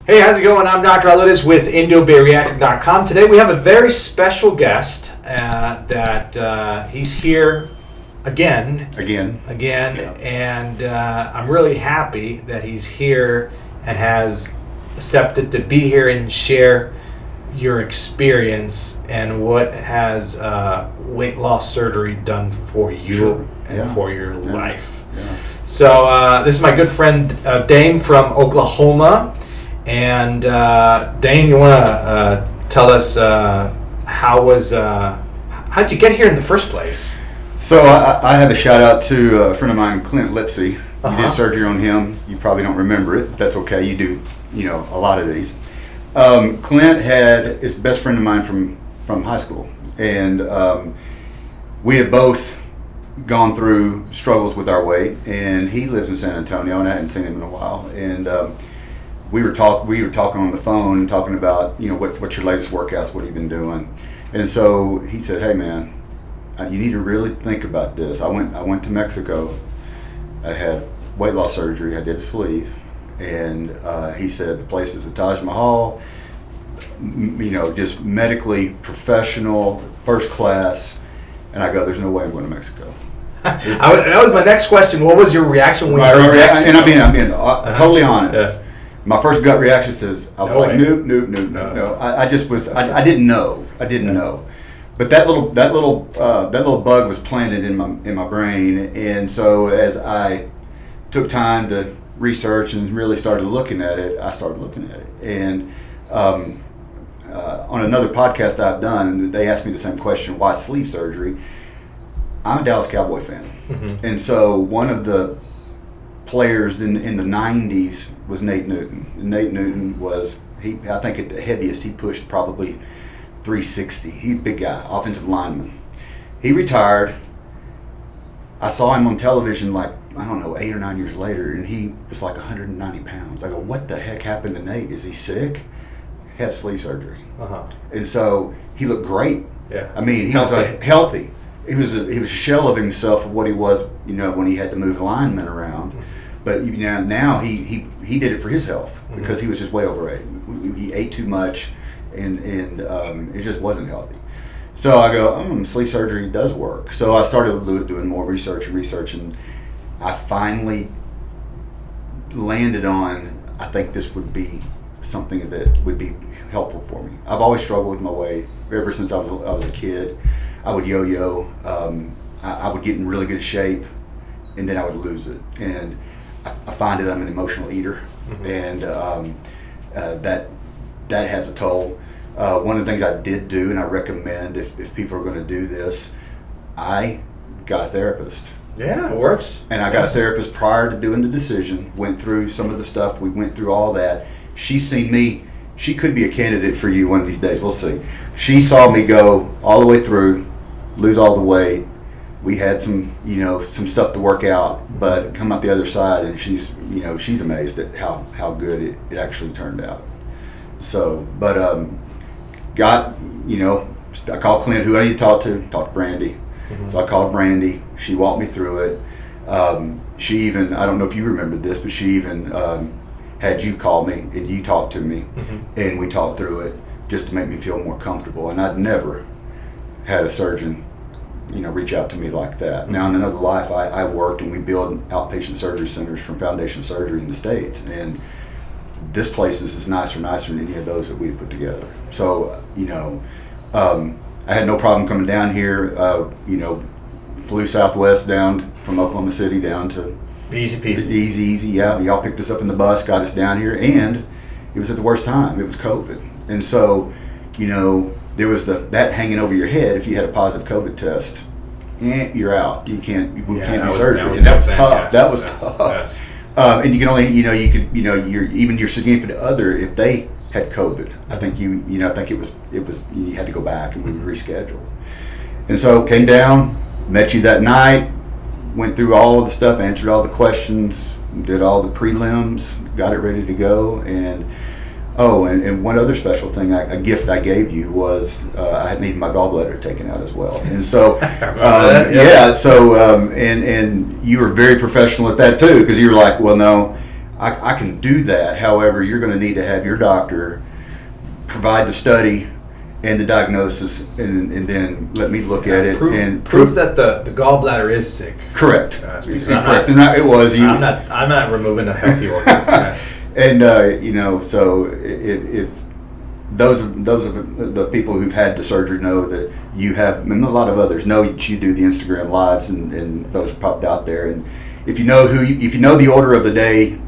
Hey, how's it going? I'm Dr. Alvarez with Endobariatric.com. Today we have a very special guest he's here again, Yeah. and I'm really happy that he's here and has accepted to be here and share your experience and what has weight loss surgery done for you for your life. Yeah. So this is my good friend Dane from Oklahoma. And Dane, you want to tell us how'd you get here in the first place? So I have a shout out to a friend of mine, Clint Lipsey. You did surgery on him. You probably don't remember it, but that's okay. You do, a lot of these. Clint is a best friend of mine from high school, and we have both gone through struggles with our weight. And he lives in San Antonio, and I hadn't seen him in a while. And we were talking on the phone, talking about what's your latest workouts, what have you been doing, and so he said, "Hey man, you need to really think about this." I went to Mexico. I had weight loss surgery. I did a sleeve, and he said the place is the Taj Mahal, just medically professional, first class, and I go, "There's no way I'm going to Mexico." That was my next question. What was your reaction when you heard Mexico? And I'm being totally honest. Yeah. My first gut reaction says, I was no. I didn't know. I didn't know. But that little bug was planted in my brain, and so as I took time to research and really started looking at it, I started looking at it. And on another podcast I've done, they asked me the same question: why sleeve surgery? I'm a Dallas Cowboy fan, and so one of the players in the 90s was Nate Newton. And Nate Newton I think at the heaviest he pushed probably 360. He's a big guy, offensive lineman. He retired. I saw him on television 8 or 9 years later, and he was like 190 pounds. I go, what the heck happened to Nate? Is he sick? He had sleeve surgery. And so he looked great. Yeah. I mean, he was healthy. He was a shell of himself of what he was, when he had to move linemen around. But now he did it for his health because he was just way overweight. He ate too much, and it just wasn't healthy. So I go, sleeve surgery does work. So I started doing more research, and I finally landed on, I think this would be something that would be helpful for me. I've always struggled with my weight ever since I was a kid. I would yo-yo. I would get in really good shape, and then I would lose it. And I find that I'm an emotional eater, and that has a toll. One of the things I did do, and I recommend if people are going to do this, I got a therapist. Yeah, it works. And I got a therapist prior to doing the decision, went through some of the stuff, we went through all that. She's seen me. She could be a candidate for you one of these days, we'll see. She saw me go all the way through, lose all the weight. We had some stuff to work out, but come out the other side, and she's amazed at how good it actually turned out. So, but I called Clint, who I need to talk to Brandy. So I called Brandy. She walked me through it. She even, I don't know if you remember this, but she even had you call me and you talked to me, and we talked through it just to make me feel more comfortable. And I'd never had a surgeon reach out to me like that. Now in another life, I worked, and we build outpatient surgery centers from Foundation Surgery in the States, and this place is nicer than any of those that we've put together. So I had no problem coming down here. Flew Southwest down from Oklahoma City down to easy peasy. Easy. Yeah, y'all picked us up in the bus, got us down here, and it was at the worst time. It was COVID, and so there was that hanging over your head. If you had a positive COVID test, you're out. We can't do surgery, and that was tough. That was tough. And you can only, even your significant other, if they had COVID, I think you had to go back, and we would reschedule. And so came down, met you that night, went through all of the stuff, answered all the questions, did all the prelims, got it ready to go, and one other special thing, a gift I gave you was I had needed my gallbladder taken out as well, and so and you were very professional at that too, because you were like, well, no, I can do that. However, you're going to need to have your doctor provide the study and the diagnosis, and then let me look at it and prove that the gallbladder is sick. Correct. Correct. It was you. I'm not removing a healthy organ. Yes. And so if those of the people who've had the surgery know that you have, and a lot of others know that you do the Instagram lives, and those are popped out there. And if you know the order of the day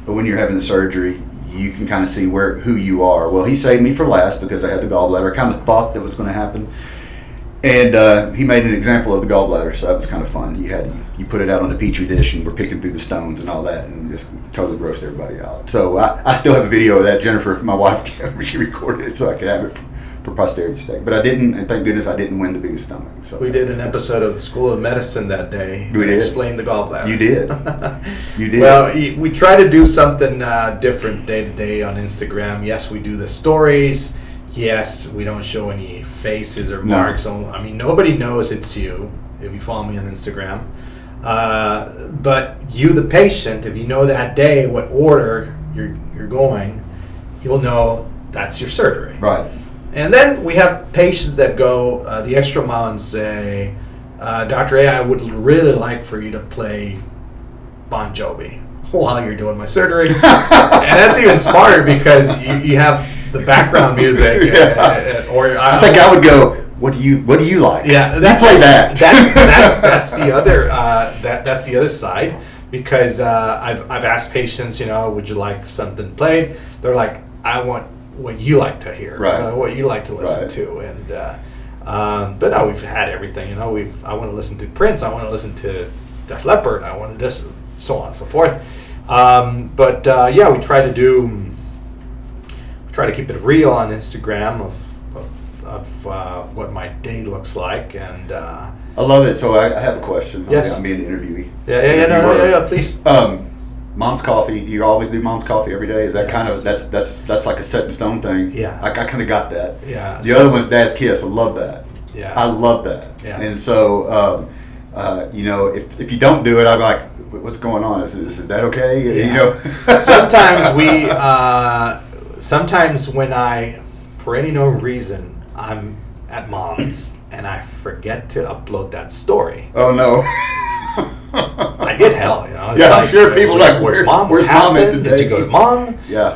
when you're having the surgery, you can kind of see who you are. Well, he saved me for last because I had the gallbladder. I kind of thought that was going to happen, and he made an example of the gallbladder, so that was kind of fun. You put it out on the petri dish, and we're picking through the stones and all that, and just totally grossed everybody out. So I still have a video of that. Jennifer, my wife, she recorded it so I could have it for posterity's sake. But I didn't, and thank goodness I didn't win the biggest stomach. So we did an episode of the School of Medicine that day. We did. Explain the gallbladder. You did. You did. Well, we try to do something different day to day on Instagram. Yes, we do the stories. Yes, we don't show any faces or marks. I mean, nobody knows it's you if you follow me on Instagram. But you, the patient, if you know that day what order you're going, you'll know that's your surgery. Right. And then we have patients that go the extra mile and say, Dr. A, I would really like for you to play Bon Jovi while you're doing my surgery. And that's even smarter because you have the background music. Yeah. I think I would go, what do you like? Yeah, you play that. That's the other that's the other side, because I've asked patients, would you like something played? They're like, I want what you like to hear, right. What you like to listen to, and but no, we've had everything. I want to listen to Prince, I want to listen to Def Leppard, I want to just so on and so forth. But we try to keep it real on Instagram of what my day looks like, and I love it. So I have a question. Yes. I'm being the interviewee. Yeah, please. Mom's coffee. Do you always do mom's coffee every day? Is that kind of that's like a set in stone thing? Yeah. I kind of got that. Yeah. The other one's Dad's Kiss. I love that. Yeah. I love that. Yeah. And so if you don't do it, I'm like, what's going on? Is that okay? Yeah. Sometimes when I, for any known reason, I'm at mom's and I forget to upload that story. Oh no. I get hell, It's yeah, I'm sure people are like, where's mom? Where's mom at today? Did you go to mom? Yeah.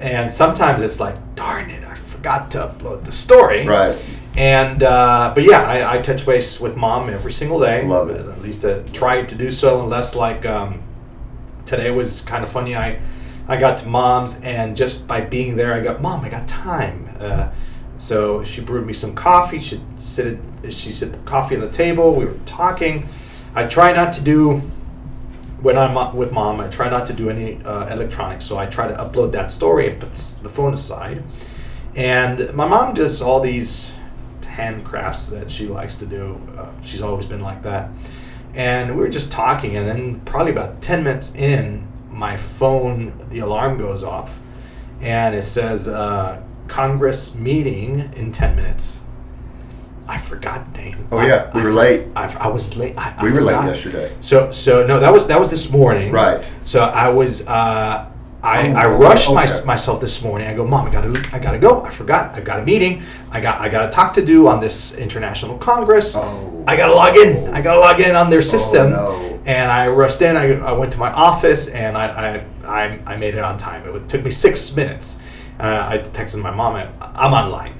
And sometimes it's like, darn it, I forgot to upload the story. Right. And but yeah, I touch base with mom every single day. Love it. At least to try to do so, unless like today was kind of funny. I got to mom's, and just by being there, I got, Mom, I got time. So she brewed me some coffee. She set the coffee on the table. We were talking. I try not to do, when I'm with mom, I try not to do any electronics. So I try to upload that story and put the phone aside. And my mom does all these handcrafts that she likes to do. She's always been like that. And we were just talking, and then probably about 10 minutes in, my phone, the alarm goes off, and it says, Congress meeting in 10 minutes. I forgot, Dane. Oh yeah, we were late. I was late. We were late yesterday. So no, that was this morning. Right. So I was I rushed myself this morning. I go, Mom, I gotta go. I forgot. I've got a meeting. I got a talk to do on this international congress. Oh. I gotta log in. I gotta log in on their system. Oh, no. And I rushed in. I went to my office, and I made it on time. It took me 6 minutes. I texted my mom. I'm online.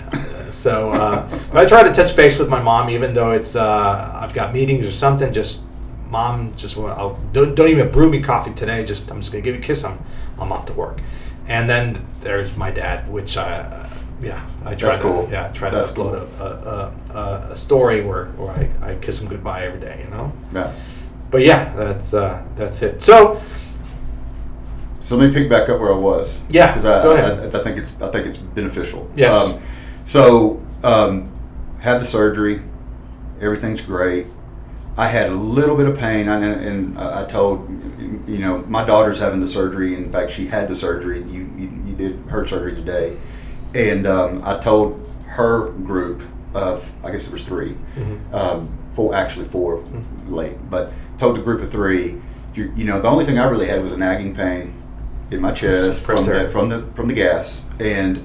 But I try to touch base with my mom, even though it's I've got meetings or something. Just Mom, don't even brew me coffee today. I'm just gonna give you a kiss. I'm off to work. And then there's my dad, which I try That's to cool. try to That's upload a story where I kiss him goodbye every day. Yeah. But yeah, that's it. So let me pick back up where I was. Yeah, because go ahead. I think it's beneficial. Yes. Had the surgery. Everything's great. I had a little bit of pain, and I told, my daughter's having the surgery. In fact, she had the surgery. You did her surgery today, and I told her group of, I guess it was 3, mm-hmm. four late, but told the group of 3, the only thing I really had was a nagging pain in my chest from the gas, and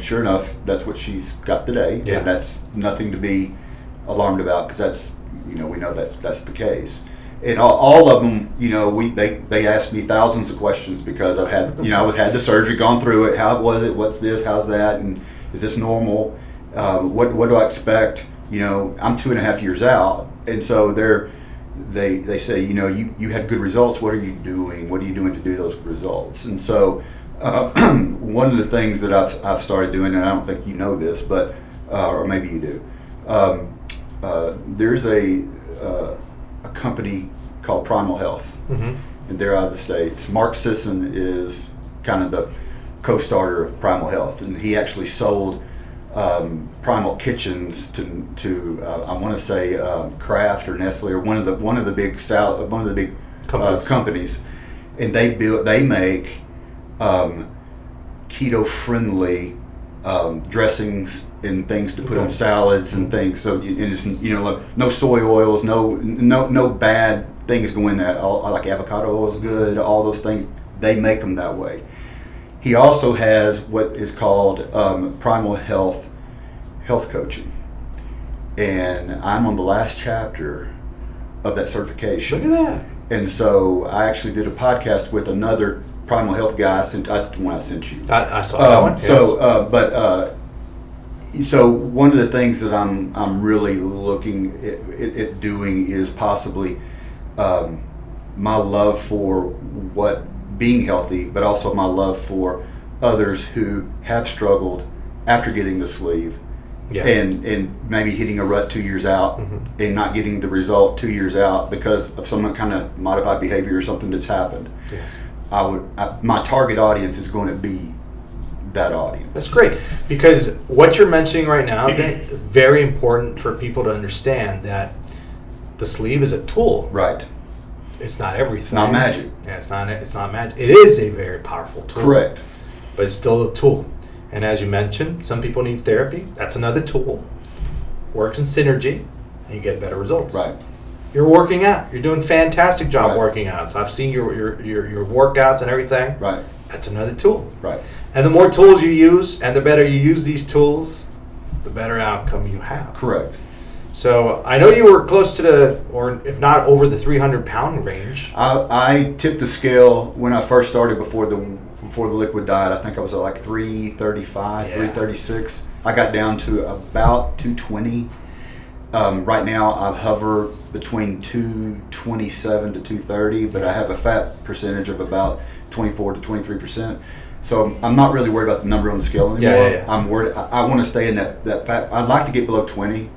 sure enough, that's what she's got today, and that's nothing to be alarmed about, because that's, we know that's the case. And all of them, they asked me thousands of questions, because I've had, I've had the surgery, gone through it. How was it? What's this? How's that? And is this normal? What do I expect? I'm 2.5 years out, and so they say, you had good results. What are you doing? What are you doing to do those results? And so one of the things that I've started doing, and I don't think you know this, but or maybe you do. There's a company called Primal Health, and they're out of the States. Mark Sisson is kind of the co-starter of Primal Health, and he actually sold Primal Kitchens to I want to say Kraft or Nestle, or one of the big companies, and they make keto friendly dressings and things to put on salads and things. So no soy oils, no bad things go in that. Like avocado oil is good. All those things, they make them that way. He also has what is called Primal Health Coaching, and I'm on the last chapter of that certification. Look at that! And so I actually did a podcast with another Primal Health guy. That's the one I sent you. I saw that one. Yes. So one of the things that I'm really looking at doing is possibly my love for being healthy, but also my love for others who have struggled after getting the sleeve, and maybe hitting a rut 2 years out and not getting the result 2 years out because of some kind of modified behavior or something that's happened. Yes. My target audience is going to be that audience. That's great, because what you're mentioning right now, Dane, is very important for people to understand that the sleeve is a tool. Right. It's not everything. It's not magic. Yeah, it's not magic. It is a very powerful tool. Correct. But it's still a tool. And as you mentioned, some people need therapy. That's another tool. Works in synergy, and you get better results. Right. You're working out. You're doing a fantastic job Right. working out. So I've seen your workouts and everything. Right. That's another tool. Right. And the more tools you use, and the better you use these tools, the better outcome you have. Correct. So I know you were close to or if not over the 300-pound range. I tipped the scale when I first started before the liquid diet. I think I was at like 335, 336. I got down to about 220. Right now I hover between 227 to 230, but I have a fat percentage of about 24 to 23%. So I'm not really worried about the number on the scale anymore. Yeah. I'm worried. I want to stay in that fat. I'd like to get below 20,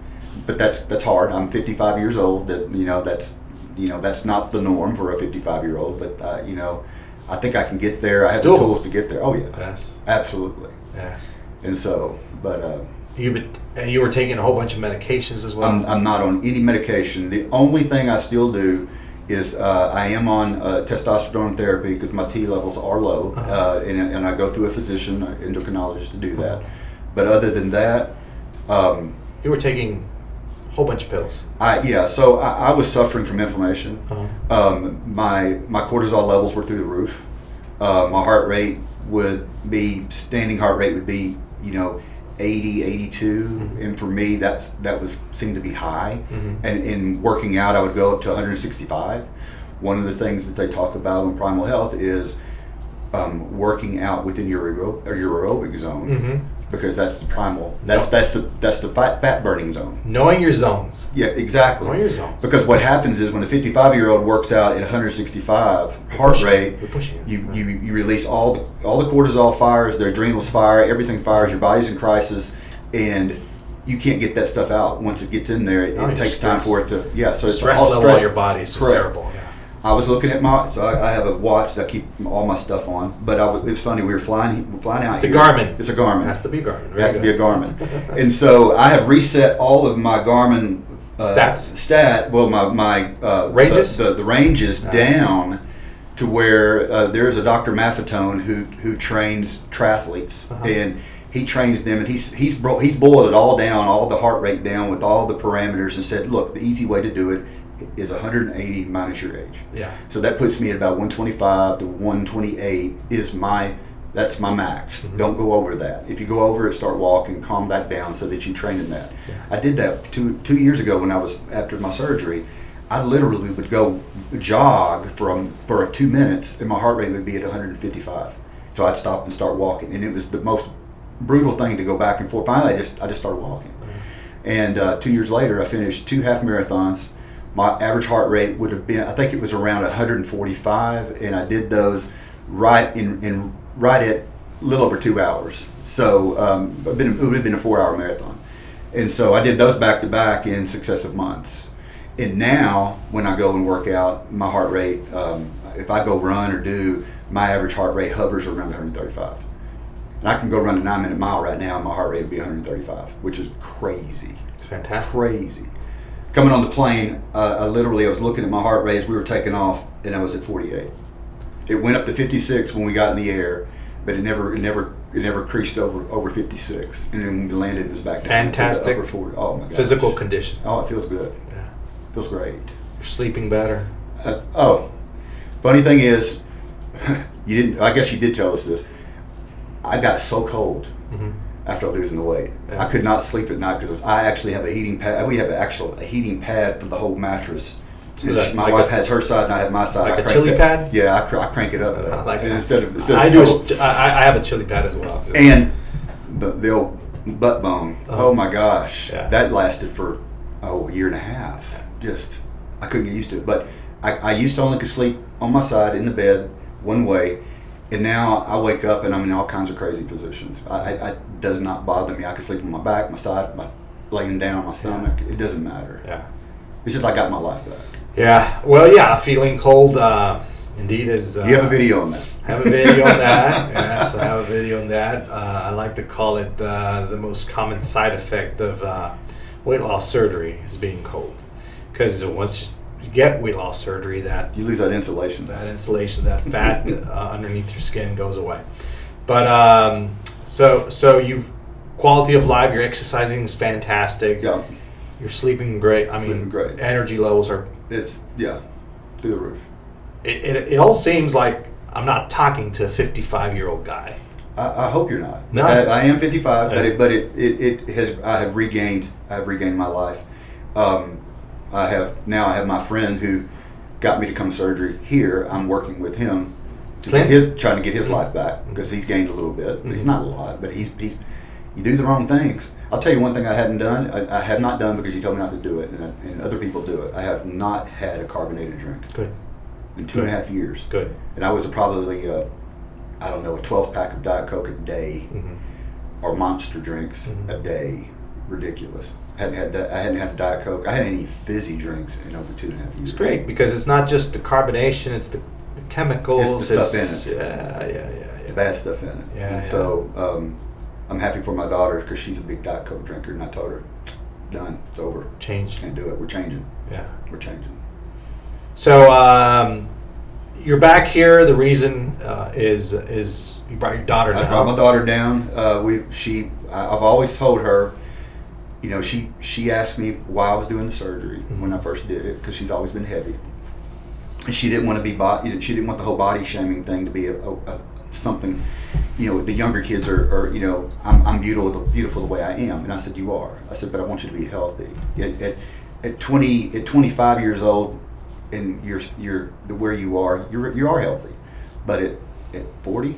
but that's hard. I'm 55 years old. That's not the norm for a 55-year-old. But I think I can get there. I have the tools to get there. Oh yeah. Yes. Absolutely. Yes. And so, you were taking a whole bunch of medications as well. I'm not on any medication. The only thing I still do is I am on testosterone therapy because my T levels are low, and I go through a physician, an endocrinologist, to do that. But other than that, you were taking a whole bunch of pills. So I was suffering from inflammation. My cortisol levels were through the roof. My heart rate standing heart rate would be 80, 82, and for me that seemed to be high. And in working out, I would go up to 165. One of the things that they talk about in Primal Health is working out within your aerobic zone, because that's the primal. That's the fat burning zone. Knowing your zones. Yeah, exactly. Knowing your zones. Because what happens is when a 55-year-old works out at 165 heart rate, you release all the cortisol fires, their adrenals fire, everything fires, your body's in crisis, and you can't get that stuff out. Once it gets in there, it takes time for it to. Yeah, so it's stress all level on your body is just terrible. Yeah. I was looking at I have a watch that I keep all my stuff on, but it's funny, we were flying out. It's a Garmin. It's a Garmin. It has to be a Garmin. It has to be a Garmin. And so I have reset all of my Garmin my ranges? The ranges down to where there's a Dr. Maffetone who trains triathletes, and he trains them, and he's boiled it all down, all the heart rate down with all the parameters, and said, look, the easy way to do it is 180 minus your age. Yeah. So that puts me at about 125 to 128 that's my max. Mm-hmm. Don't go over that. If you go over it, start walking, calm back down so that you train in that. Yeah. I did that two years ago when I was after my surgery. I literally would go jog for 2 minutes and my heart rate would be at 155. So I'd stop and start walking, and it was the most brutal thing to go back and forth. Finally, I just started walking. Mm-hmm. And 2 years later, I finished 2 half marathons. My average heart rate would have been, I think it was around 145, and I did those right at a little over 2 hours. So it would have been a 4-hour marathon. And so I did those back to back in successive months. And now when I go and work out, my heart rate, if I go run or do, my average heart rate hovers around 135. And I can go run a 9-minute mile right now and my heart rate would be 135, which is crazy. It's fantastic. Crazy. Coming on the plane, I was looking at my heart rate as we were taking off, and I was at 48. It went up to 56 when we got in the air, but it never creased over 56. And then when we landed, it was back down fantastic. To the upper 40. Oh my gosh. Physical condition. Oh, it feels good. Yeah. Feels great. You're sleeping better. Funny thing is, I guess you did tell us this. I got so cold after losing the weight. Yeah. I could not sleep at night because I actually have a heating pad. We have a heating pad for the whole mattress. So my wife has her side and I have my side. Like a chili pad? Yeah, I crank it up. Instead of I have a chili pad as well. And the old butt bone. Oh my gosh, that lasted for a year and a half. Just I couldn't get used to it. But I used to only could sleep on my side in the bed one way, and now I wake up and I'm in all kinds of crazy positions. It does not bother me. I can sleep on my back, my side, laying down on my stomach. It doesn't matter. Yeah, it's just I got my life back. Yeah. Well, yeah. Feeling cold, indeed is. You have a video on that. I have a video on that. Yes, I have a video on that. I like to call it the most common side effect of weight loss surgery is being cold, because once you get weight loss surgery, that you lose that insulation. That fat underneath your skin goes away. But so you've quality of life. Your exercising is fantastic. Yeah. You're sleeping great. I mean, great. Energy levels are. It's through the roof. It all seems like I'm not talking to a 55-year-old guy. I hope you're not. No. I am 55, I have regained my life. I have my friend who got me to come to surgery here. I'm working with him trying to get his life back, because he's gained a little bit. He's not a lot, but he's you do the wrong things. I'll tell you one thing I hadn't done. I have not done because you told me not to do it, and other people do it. I have not had a carbonated drink. Good. In 2.5 years. Good. And I was probably a 12-pack of Diet Coke a day, or Monster drinks a day. Ridiculous. I hadn't had a Diet Coke. I hadn't any fizzy drinks in over 2.5 years. It's great because it's not just the carbonation; it's the chemicals. It's the stuff in it. Yeah. The bad stuff in it. Yeah. And so I'm happy for my daughter because she's a big Diet Coke drinker, and I told her, done. It's over. Change. Can't do it. We're changing. Yeah. We're changing. So you're back here. The reason is you brought your daughter down. I brought my daughter down. I've always told her, she asked me why I was doing the surgery when I first did it, because she's always been heavy. And she didn't want to she didn't want the whole body shaming thing to be something. The younger kids are I'm beautiful the way I am, and I said you are. I said, but I want you to be healthy. At 25 years old, and you're where you are healthy, but at 40,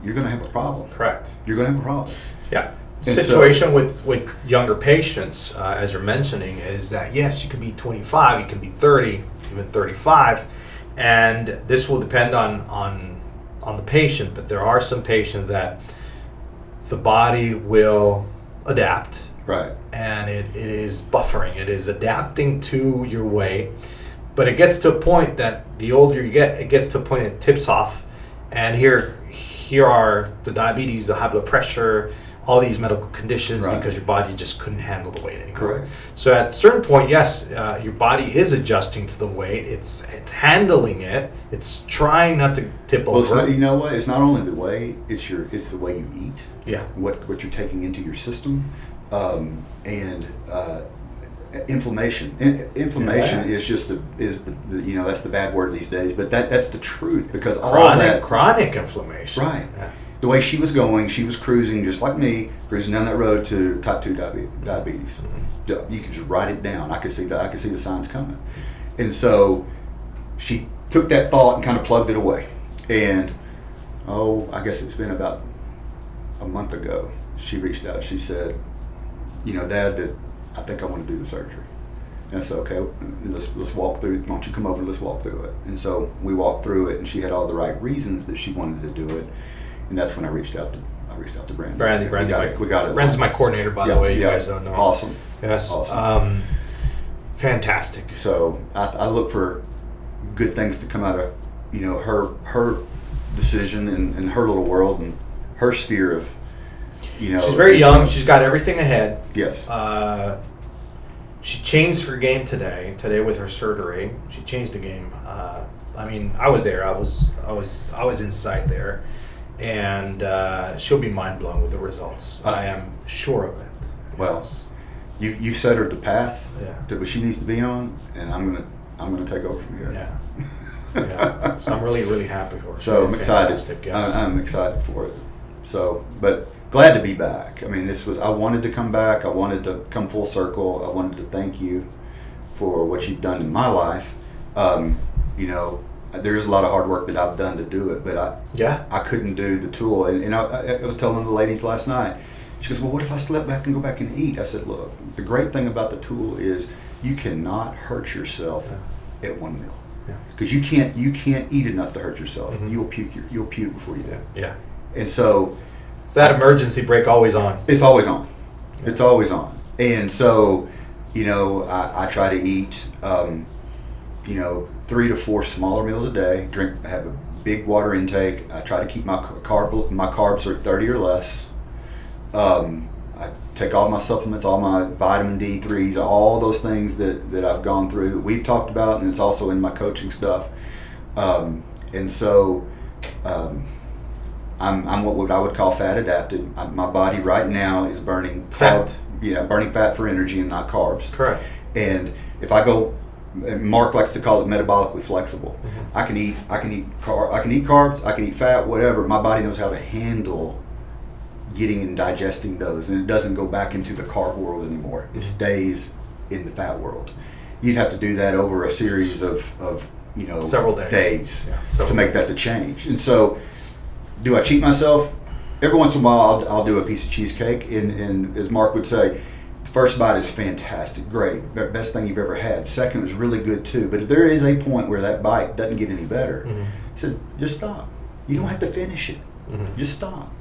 you're going to have a problem. Correct. You're going to have a problem. Yeah. Situation with younger patients, as you're mentioning, is that yes, you can be 25, you can be 30, even 35, and this will depend on the patient. But there are some patients that the body will adapt. Right. And it is buffering. It is adapting to your weight. But it gets to a point that the older you get, it gets to a point that it tips off. And here are the diabetes, the high blood pressure, all these medical conditions, right, because your body just couldn't handle the weight anymore. Correct. So at a certain point, yes, your body is adjusting to the weight. It's handling it. It's trying not to tip over. You know what? It's not only the weight. It's the way you eat. Yeah. What you're taking into your system, and Inflammation. Inflammation is just that's the bad word these days, but that's the truth, because chronic inflammation. Right. Yes. The way she was going, she was cruising just like me, cruising down that road to type 2 diabetes. Mm-hmm. You could just write it down. I could see the signs coming. And so she took that thought and kind of plugged it away. And I guess it's been about a month ago, she reached out. She said, Dad, I think I want to do the surgery. And I said, okay, let's walk through. Why don't you come over and let's walk through it? And so we walked through it, and she had all the right reasons that she wanted to do it. And that's when I reached out to Brandy. We got it. Brand's my coordinator, by the way. You guys don't know. Awesome. Yes. Awesome. Fantastic. So I look for good things to come out of her decision and her little world and her sphere of She's very young. She's got everything ahead. Yes. She changed her game today with her surgery. She changed the game. I was there. I was inside there, and she'll be mind blown with the results. I am sure of it. Well, yes. you set her the path Yeah. that she needs to be on, and I'm gonna take over from here. Yeah. Yeah. So I'm really, really happy for her. So I'm excited. Yes. I'm excited for it. So, but glad to be back. I mean, I wanted to come back. I wanted to come full circle. I wanted to thank you for what you've done in my life. There is a lot of hard work that I've done to do it, but I couldn't do the tool. And I was telling the ladies last night, she goes, well, what if I slept back and go back and eat? I said, look, the great thing about the tool is you cannot hurt yourself at one meal. Because you can't eat enough to hurt yourself. Mm-hmm. You'll puke before you do. Yeah. And so that emergency brake always on. It's always on. Yeah. It's always on. And so, I try to eat 3 to 4 smaller meals a day. Have a big water intake. I try to keep my carbs at 30 or less. I take all my supplements, all my vitamin D3s, all those things that I've gone through that we've talked about, and it's also in my coaching stuff. And so I'm what I would call fat adapted. My body right now is burning fat. Burning fat for energy and not carbs. Correct. And if I go, Mark likes to call it metabolically flexible. Mm-hmm. I can eat carbs, I can eat fat, whatever. My body knows how to handle getting and digesting those, and it doesn't go back into the carb world anymore. It stays in the fat world. You'd have to do that over a series of several days to make that the change. And so, do I cheat myself? Every once in a while, I'll do a piece of cheesecake, and as Mark would say, the first bite is fantastic, great, best thing you've ever had. Second was really good too. But if there is a point where that bite doesn't get any better, he says, just stop. You don't have to finish it. Mm-hmm. Just stop.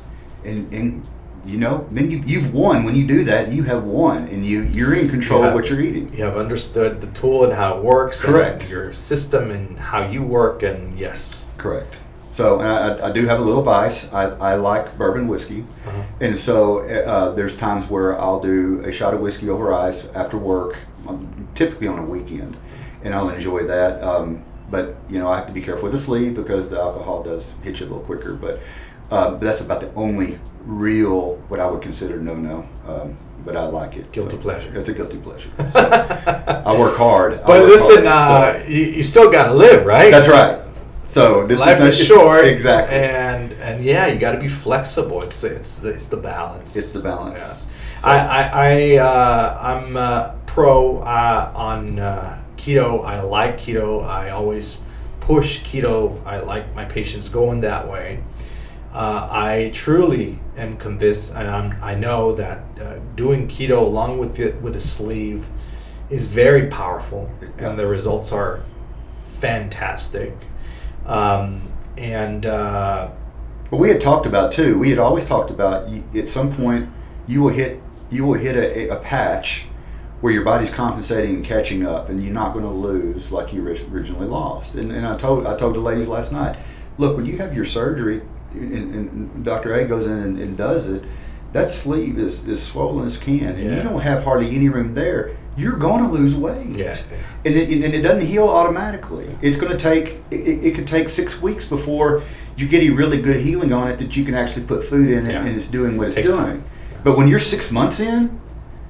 And then you've won. When you do that, you have won, and you're in control of what you're eating. You have understood the tool and how it works. Correct. And your system and how you work, and yes. Correct. So I do have a little vice. I like bourbon whiskey, and so there's times where I'll do a shot of whiskey over ice after work, typically on a weekend, and I'll enjoy that. But I have to be careful with the sleeve because the alcohol does hit you a little quicker. But that's about the only real what I would consider no. But I like it. Guilty pleasure. It's a guilty pleasure. So, I work hard. But listen, you still got to live, right? That's right. So life is short, exactly, and you got to be flexible. It's the balance. It's the balance. Yes. So, I'm pro on keto. I like keto. I always push keto. I like my patients going that way. I truly am convinced, and I know that doing keto along with a sleeve is very powerful, and the results are fantastic. But we had talked about too. We had always talked about at some point you will hit a patch where your body's compensating and catching up, and you're not going to lose like you originally lost. And I told the ladies last night, look, when you have your surgery and Dr. A goes in and does it, that sleeve is swollen as can, and you don't have hardly any room there. You're going to lose weight. Yeah. And it doesn't heal automatically. It's going to take, it could take 6 weeks before you get a really good healing on it that you can actually put food in it and it's doing what it's doing. But when you're 6 months in,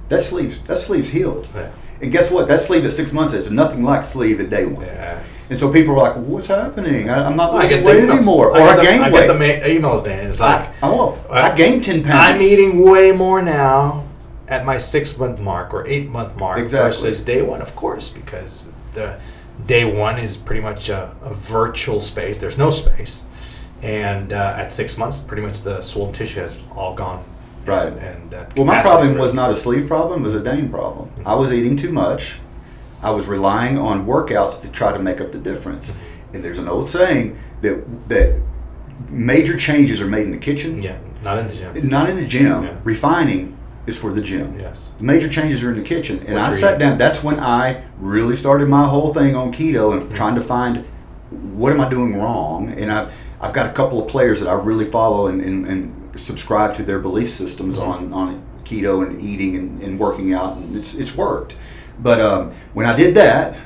that sleeve's healed. Yeah. And guess what? That sleeve at 6 months is nothing like sleeve at day 1. Yeah. And so people are like, well, what's happening? I'm not I losing get weight the emails. anymore. Or I gained weight. I get the emails, Dan. It's like, I gained 10 pounds. I'm eating way more now at my 6-month mark or 8-month mark versus day 1, of course, because the day 1 is pretty much a virtual space. There's no space. And at 6 months, pretty much the swollen tissue has all gone. Right. And well, my problem was not a sleeve problem. It was a Dane problem. I was eating too much. I was relying on workouts to try to make up the difference. And there's an old saying that major changes are made in the kitchen. Yeah, not in the gym. Not in the gym. Yeah. Refining is for the gym. Yes. Major changes are in the kitchen. And I sat down. That's when I really started my whole thing on keto and trying to find what am I doing wrong. And I've got a couple of players that I really follow and subscribe to their belief systems on keto and eating and working out. And it's worked. But when I did that,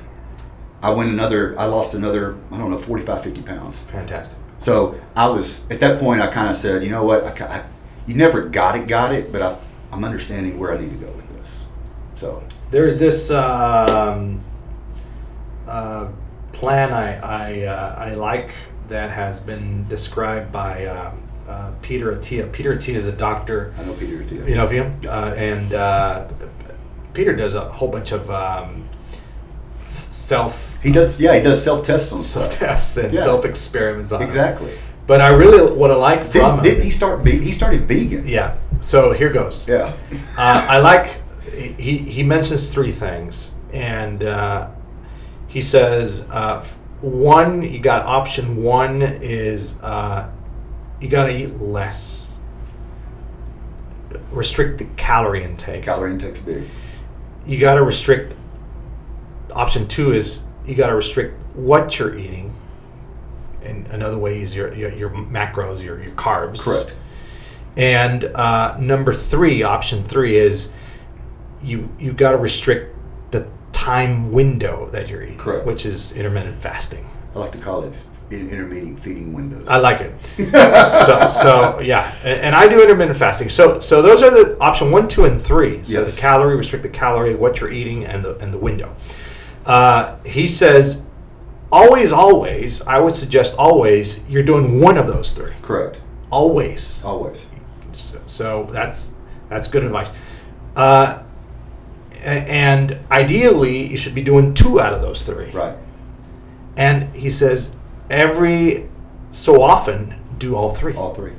I lost another, 45, 50 pounds. Fantastic. So I was, at that point, I kind of said, you know what, you never got it, but I'm understanding where I need to go with this. So there's this plan I like that has been described by Peter Attia. Peter Attia is a doctor. I know Peter Attia. You know of him? And Peter does a whole bunch of He does self-tests on self-tests and self-experiments on exactly. It. But what I like from him... Didn't he start... He started vegan. Yeah. So here goes. Yeah. I like... He mentions 3 things. And he says, you got option 1 is you got to eat less. Restrict the calorie intake. Calorie intake's big. You got to restrict. Option 2 is you got to restrict what you're eating. And another way is your macros, your carbs. Correct. And number 3, option 3 is you got to restrict the time window that you're eating. Correct. Which is intermittent fasting. I like to call it intermittent feeding windows. I like it. so yeah, and I do intermittent fasting. So those are the option 1, 2, and 3. So yes. The calorie, restrict the calorie, what you're eating, and the window. He says, always, I would suggest always, you're doing one of those 3. Correct. Always. So that's good advice. And ideally, you should be doing 2 out of those 3. Right. And he says, every so often, do all 3. All 3.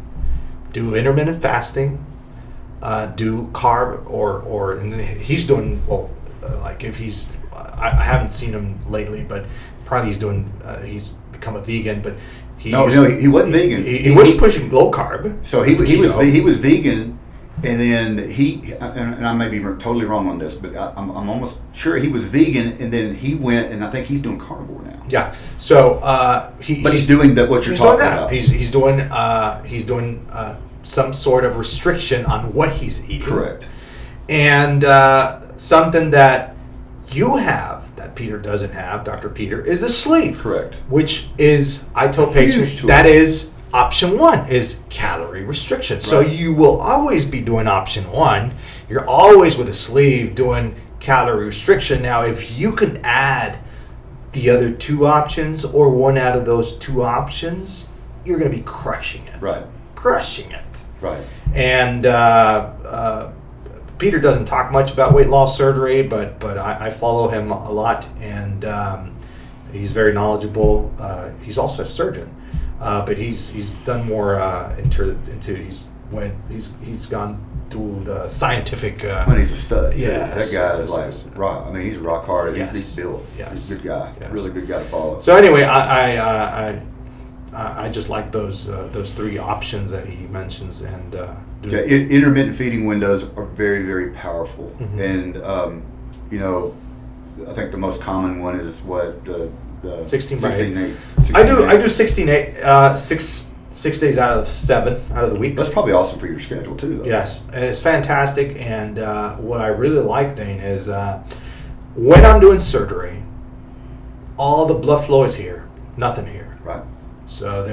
Do intermittent fasting, do carb, or and he's doing, like if he's, I haven't seen him lately, but probably he's become a vegan, but he wasn't vegan. He was pushing low carb. So he was vegan. And then and I may be totally wrong on this, but I'm almost sure he was vegan, and then he went, and I think he's doing carnivore now. Yeah. So he's doing what you're talking about. He's doing some sort of restriction on what he's eating. Correct. And something that you have that Peter doesn't have, Dr. Peter, is a sleeve. Correct. Which is, I tell patients, that is option 1 is calorie restriction. Right. So you will always be doing option 1. You're always with a sleeve doing calorie restriction. Now, if you can add the other 2 options or one out of those 2 options, you're going to be crushing it. Right. Crushing it. Right. And Peter doesn't talk much about weight loss surgery, but I follow him a lot, and he's very knowledgeable. He's also a surgeon. But he's done more into he's gone through the scientific. When he's a stud. Yeah, that guy is like rock. I mean, he's rock hard. Yes. He's built. Yes. He's a good guy. Yes. Really good guy to follow. So anyway, I just like those 3 options that he mentions, and intermittent feeding windows are very, very powerful. Mm-hmm. And I think the most common one is what the 16 by 8. I do 16/8, 6 days out of 7 out of the week. That's probably awesome for your schedule too, though. Yes, and it's fantastic. And what I really like, Dane, is when I'm doing surgery, all the blood flow is here, nothing here. Right. So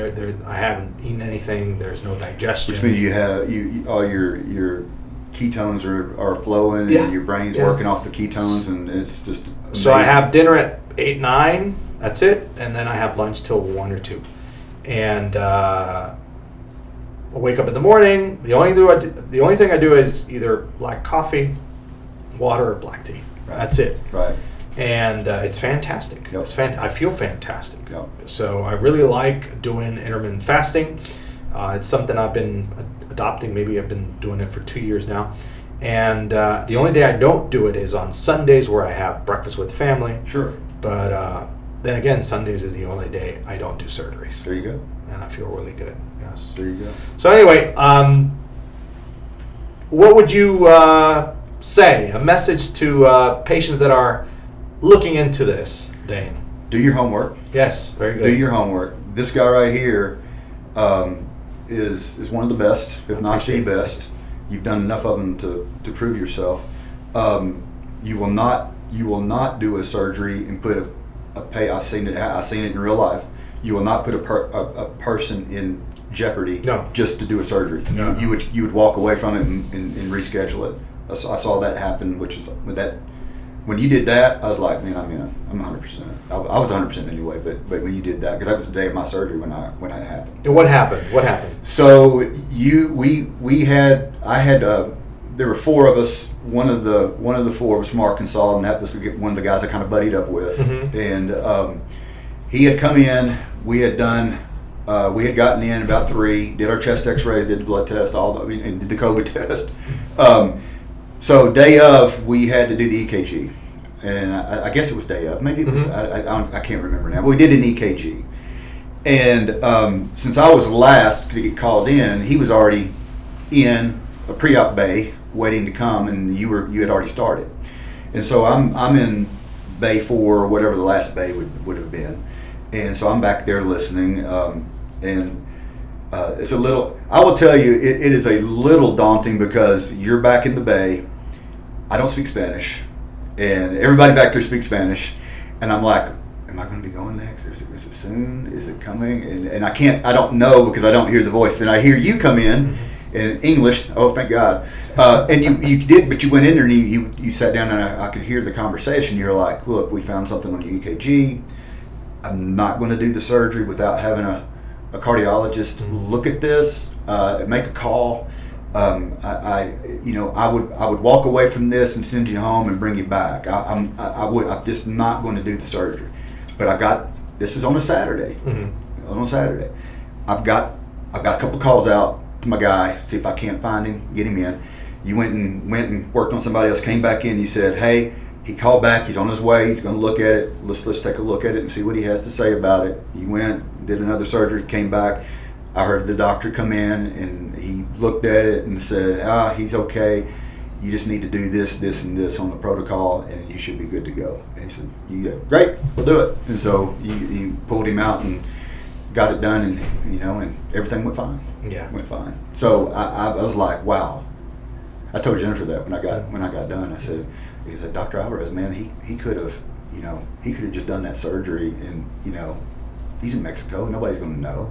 I haven't eaten anything. There's no digestion. Which means you have all your ketones are flowing and your brain's working off the ketones, and it's just amazing. So I have dinner at 8, 9. That's it, and then I have lunch till 1 or 2, and I wake up in the morning. The only thing I do is either black coffee, water, or black tea. Right. That's it. Right. And it's fantastic. Yep. I feel fantastic. Yep. So I really like doing intermittent fasting. It's something I've been adopting. Maybe I've been doing it for 2 years now. And the only day I don't do it is on Sundays, where I have breakfast with family. Sure. But then again, Sundays is the only day I don't do surgeries. There you go. And I feel really good. Yes. There you go. So anyway, what would you say, a message to patients that are looking into this, Dane? Do your homework. Yes, very good. Do your homework. This guy right here is one of the best, if not the best. You've done enough of them to prove yourself. You will not do a surgery and put I've seen it in real life. You will not put a person in jeopardy just to do a surgery. No. You would walk away from it and reschedule it. I saw that happen, which is with that. When you did that, I was like, man, I'm in. I'm 100%. I was 100% anyway, but when you did that, because that was the day of my surgery when it happened. And what happened? What happened? So there were 4 of us. One of the 4 was from Arkansas, and that was one of the guys I kind of buddied up with. Mm-hmm. And he had come in. We had gotten in about 3, did our chest X-rays, did the blood test, and did the COVID test. So day of, we had to do the EKG, and I guess it was day of. Maybe it was. Mm-hmm. I can't remember now. But we did an EKG, and since I was last to get called in, he was already in a pre-op bay waiting to come, and you had already started. And so I'm in bay 4 or whatever the last bay would have been, and so I'm back there listening, and. It's a little, I will tell you, it is a little daunting because you're back in the bay. I don't speak Spanish, and everybody back there speaks Spanish. And I'm like, am I going to be going next? Is it soon? Is it coming? And I don't know because I don't hear the voice. Then I hear you come in English. Oh, thank God. And you did, but you went in there and you sat down, and I could hear the conversation. You're like, look, we found something on your EKG. I'm not going to do the surgery without having a cardiologist look at this, make a call. I would walk away from this and send you home and bring you back. I'm just not going to do the surgery. But this was on a Saturday. Mm-hmm. On a Saturday, I've got a couple of calls out to my guy, see if I can't find him, get him in. You went and worked on somebody else, came back in. You said, hey. He called back. He's on his way. He's going to look at it. Let's take a look at it and see what he has to say about it. He went, did another surgery, came back. I heard the doctor come in, and he looked at it and said, he's okay. You just need to do this, this, and this on the protocol, and you should be good to go. And he said, great, we'll do it. And so you pulled him out and got it done, and everything went fine. Yeah, went fine. So I was like, wow. I told Jennifer that when I got done. I said, Dr. Alvarez, man, he could have, he could have just done that surgery, and he's in Mexico, nobody's going to know,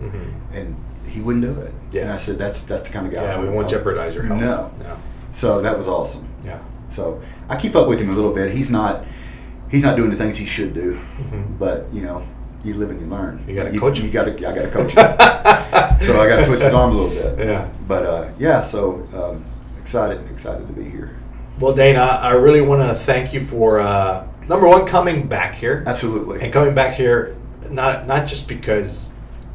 and he wouldn't do it. Yeah. And I said, that's the kind of guy. Yeah, we won't jeopardize your health. No. So that was awesome. Yeah. So I keep up with him a little bit. He's not doing the things he should do, but you live and you learn. You got to coach him. I got to coach him. So I got to twist his arm a little bit. Yeah. But so excited to be here. Well, Dane, I really want to thank you for number one, coming back here. Absolutely. And coming back here, not just because,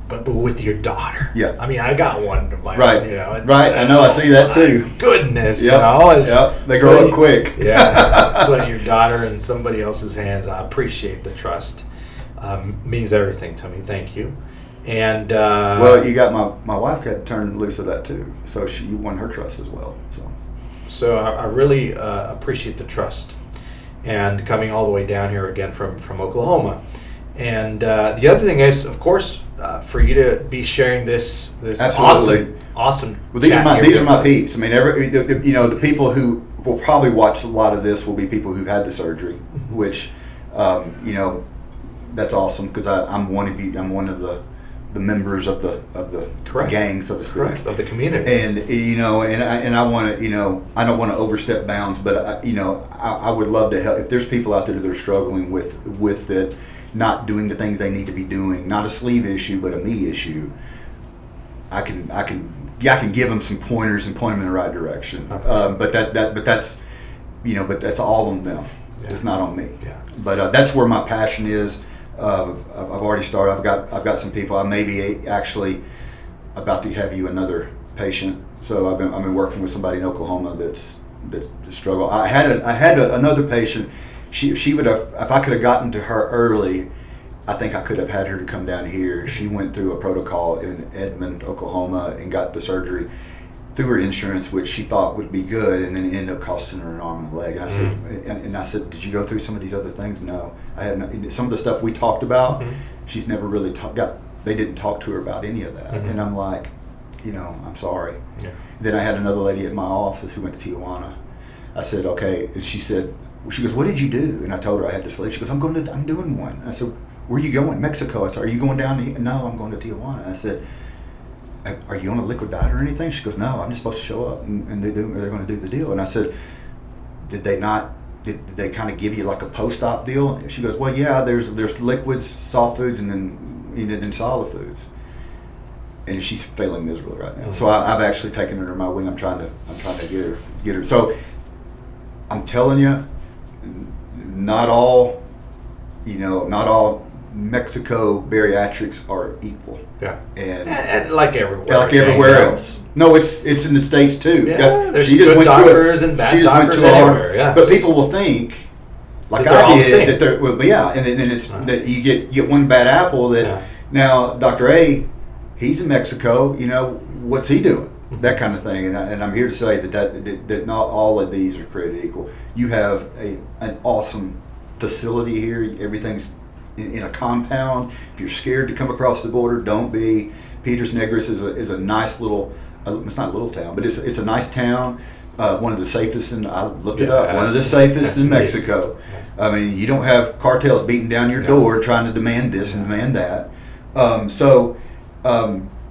but with your daughter. Yeah. I mean, I got one of my own, Right. I know. I see that too. Goodness. Yep. They grow up quick. Yeah. Putting your daughter in somebody else's hands, I appreciate the trust. Means everything to me. Thank you. And well, you got my wife got turned loose of that too, so you won her trust as well. So I really appreciate the trust, and coming all the way down here again from Oklahoma. And the other thing is, of course, for you to be sharing this awesome. Well, these are my peeps. I mean, the people who will probably watch a lot of this will be people who've had the surgery, which that's awesome because I'm one of you. I'm one of the the members of the gang, so to speak. Correct, of the community. And I want to, I don't want to overstep bounds, but I would love to help. If there's people out there that are struggling with it, not doing the things they need to be doing, not a sleeve issue, but a me issue, I can give them some pointers and point them in the right direction. But that's all on them. Yeah. It's not on me. Yeah. But that's where my passion is. I've already started. I've got some people. I may be actually about to have you another patient. So I've been working with somebody in Oklahoma that's struggle. I had another patient. If I could have gotten to her early, I think I could have had her to come down here. She went through a protocol in Edmond, Oklahoma, and got the surgery through her insurance, which she thought would be good, and then it ended up costing her an arm and a leg. And I said, did you go through some of these other things? No, I hadn't. Some of the stuff we talked about, she's never really they didn't talk to her about any of that. And I'm like, I'm sorry. Yeah. Then I had another lady at my office who went to Tijuana. I said, okay. And she goes, what did you do? And I told her I had to sleep. She goes, I'm doing one. I said, where are you going? Mexico. I said, are you going down to? No, I'm going to Tijuana. I said, are you on a liquid diet or anything? She goes, no, I'm just supposed to show up and they're going to do the deal. And I said, did they kind of give you like a post-op deal? And she goes, well, yeah, there's liquids, soft foods, and then solid foods. And she's failing miserably right now. So I've actually taken her under my wing. I'm trying to get her. So I'm telling you, not all Mexico bariatrics are equal. Yeah, and like everywhere. Like everywhere else. No, it's in the States too. Yeah, there's good doctors and bad doctors everywhere. Yeah. But people will think, like I did, that they're and then it's that you get one bad apple. That now Dr. A, he's in Mexico. What's he doing? That kind of thing. And I'm here to say that not all of these are created equal. You have an awesome facility here. Everything's in a compound. If you're scared to come across the border, don't be. Piedras Negras is a nice little. It's not a little town, but it's a nice town. One of the safest, and I looked it up. One of the safest in Mexico. I mean, you don't have cartels beating down your door trying to demand this and demand that.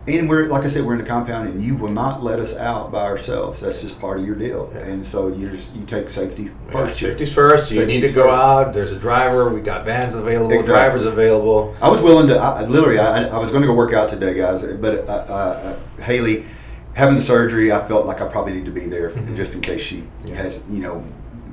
And we're, like I said, we're in a compound, and you will not let us out by ourselves. That's just part of your deal. Yeah. And so you take safety first. Safety's first. You need to go out. There's a driver. We got vans available. Exactly. Drivers available. I was willing to. I was going to go work out today, guys. But Haley, having the surgery, I felt like I probably need to be there just in case she has,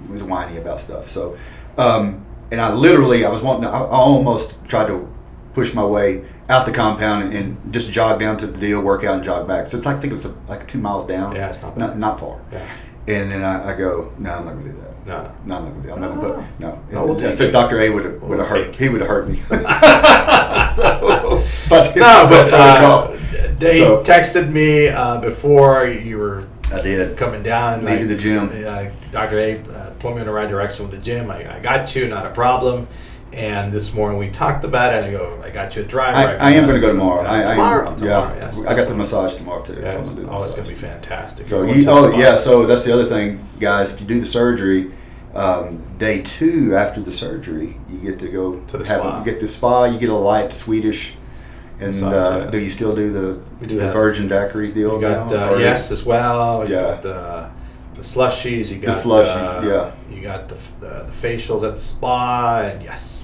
was whiny about stuff. So, and I almost tried to push my way out the compound and just jog down to the deal, work out, and jog back. So I think it was like 2 miles down. Yeah, it's not bad. Not far. Yeah. And then I go, no, I'm not going to do that. No, I'm not going to do that. I'm not going to put, no. We'll so Dr. A would have hurt. He would have hurt me. Dane texted me before you were coming down. Leaving the gym. Dr. A put me in the right direction with the gym. I got you, not a problem. And this morning we talked about it. I got you a drive. I am going to go tomorrow. Tomorrow, yes. I got the massage tomorrow too. Yes. So I'm gonna do the it's going to be fantastic. So so that's the other thing, guys. If you do the surgery, day 2 after the surgery, you get to go to the spa. You get the spa. You get a light Swedish. And do you still do the virgin daiquiri deal? You got yes as well. You got the slushies. You got You got the facials at the spa, and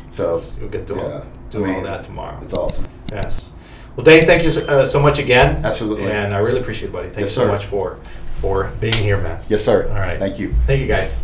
so you'll get to do all that tomorrow. It's awesome. Yes. Well, Dane, thank you so much again. Absolutely. And I really appreciate it, buddy. Thanks so much for being here, man. Yes, sir. All right. Thank you. Thank you, guys.